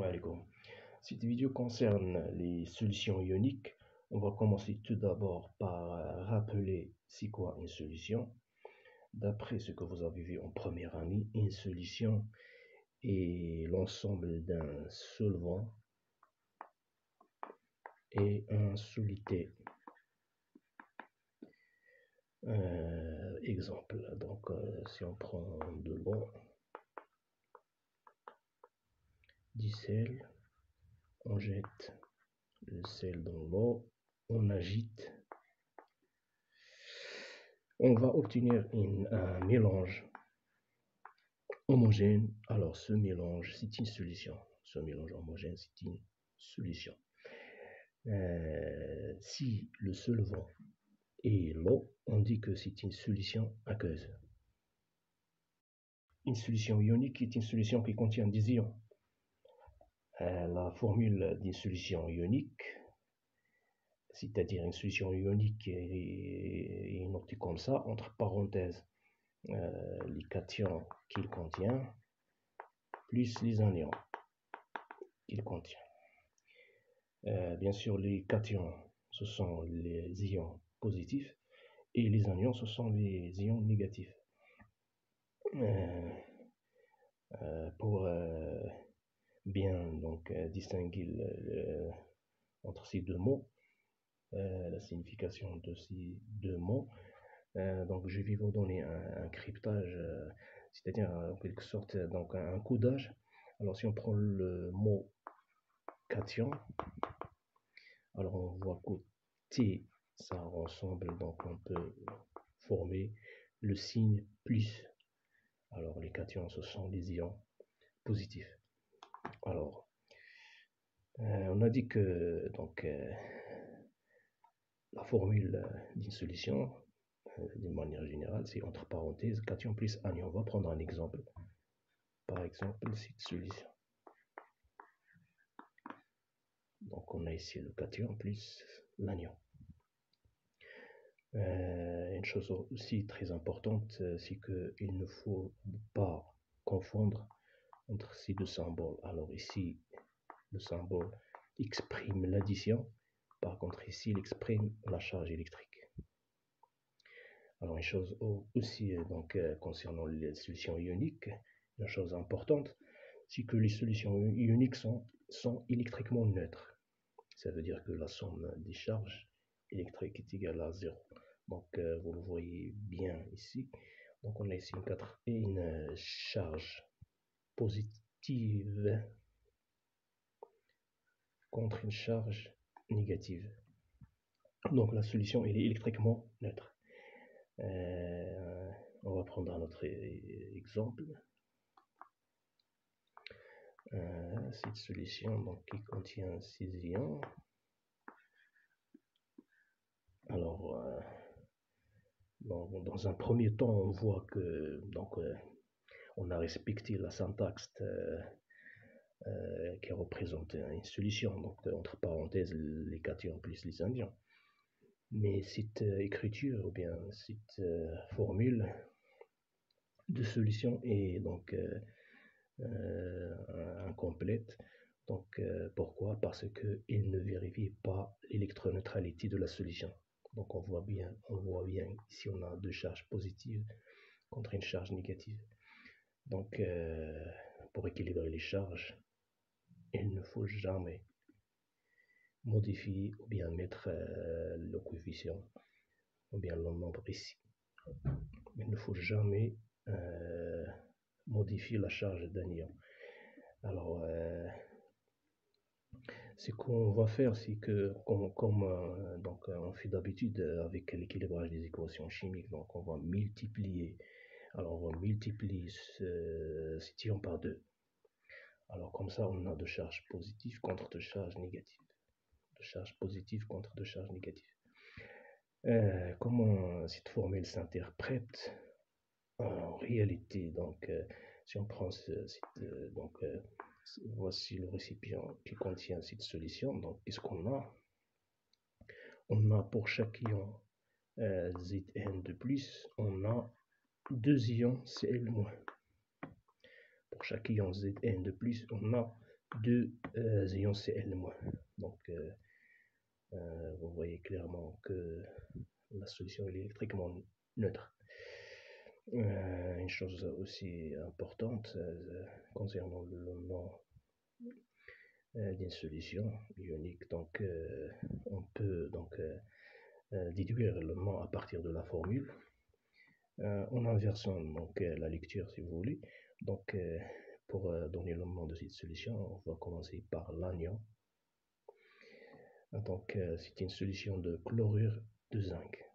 Alaikum. Cette vidéo concerne les solutions ioniques. On va commencer tout d'abord par rappeler c'est quoi une solution. D'après ce que vous avez vu en première année, une solution est l'ensemble d'un solvant et un soluté. Exemple, donc si on prend de l'eau, du sel, on jette le sel dans l'eau, on agite, on va obtenir un mélange homogène. Alors ce mélange, c'est une solution. Ce mélange homogène, c'est une solution. Si le solvant est l'eau, on dit que c'est une solution aqueuse. Une solution ionique est une solution qui contient des ions. La formule d'une solution ionique, c'est-à-dire une solution ionique est notée comme ça, entre parenthèses, les cations qu'il contient, plus les anions qu'il contient. Bien sûr, les cations, ce sont les ions positifs, et les anions, ce sont les ions négatifs. Pour bien donc distinguer entre ces deux mots, la signification de ces deux mots, donc je vais vous donner un cryptage, c'est-à-dire en quelque sorte donc un codage. Alors si on prend le mot cation, alors on voit que T ça ressemble, donc on peut former le signe plus. Alors les cations, ce sont les ions positifs. Alors on a dit que donc la formule d'une solution d'une manière générale, c'est entre parenthèses cation plus anion. On va prendre un exemple. Par exemple, cette solution. Donc on a ici le cation plus l'anion. Une chose aussi très importante, c'est qu'il ne faut pas confondre entre ces deux symboles. Alors ici, le symbole exprime l'addition, par contre ici, il exprime la charge électrique. Alors une chose aussi donc concernant les solutions ioniques, une chose importante, c'est que les solutions ioniques sont électriquement neutres. Ça veut dire que la somme des charges électriques est égale à 0. Donc vous le voyez bien ici. Donc on a ici une charge positive contre une charge négative. Donc la solution elle est électriquement neutre. On va prendre un autre exemple. Cette solution donc, qui contient 6 ions. Alors, dans un premier temps, on voit que donc, on a respecté la syntaxe qui représente une solution, donc entre parenthèses les cations plus les anions. Mais cette écriture ou bien cette formule de solution est donc incomplète. Donc pourquoi? Parce qu'il ne vérifie pas l'électroneutralité de la solution. Donc on voit bien ici on a deux charges positives contre une charge négative. Donc pour équilibrer les charges, il ne faut jamais modifier ou bien mettre le coefficient ou bien le nombre ici. Il ne faut jamais modifier la charge d'un ion. Alors ce qu'on va faire, c'est que comme donc on fait d'habitude avec l'équilibrage des équations chimiques, donc on va multiplier. Alors on va multiplier cet ion par 2. Alors comme ça, on a deux charges positives contre deux charges négatives. Deux charges positives contre deux charges négatives. Comment cette formule s'interprète en réalité? Donc si on prend donc voici le récipient qui contient cette solution. Donc qu'est-ce qu'on a? On a pour chaque ion Zn de plus, on a 2 ions Cl-. Pour chaque ion Zn de plus, on a deux ions Cl-. Donc, vous voyez clairement que la solution est électriquement neutre. Une chose aussi importante concernant le nom d'une solution ionique, donc on peut déduire le nom à partir de la formule en inversant donc la lecture si vous voulez. Donc pour donner le nom de cette solution, on va commencer par l'anion. Donc c'est une solution de chlorure de zinc.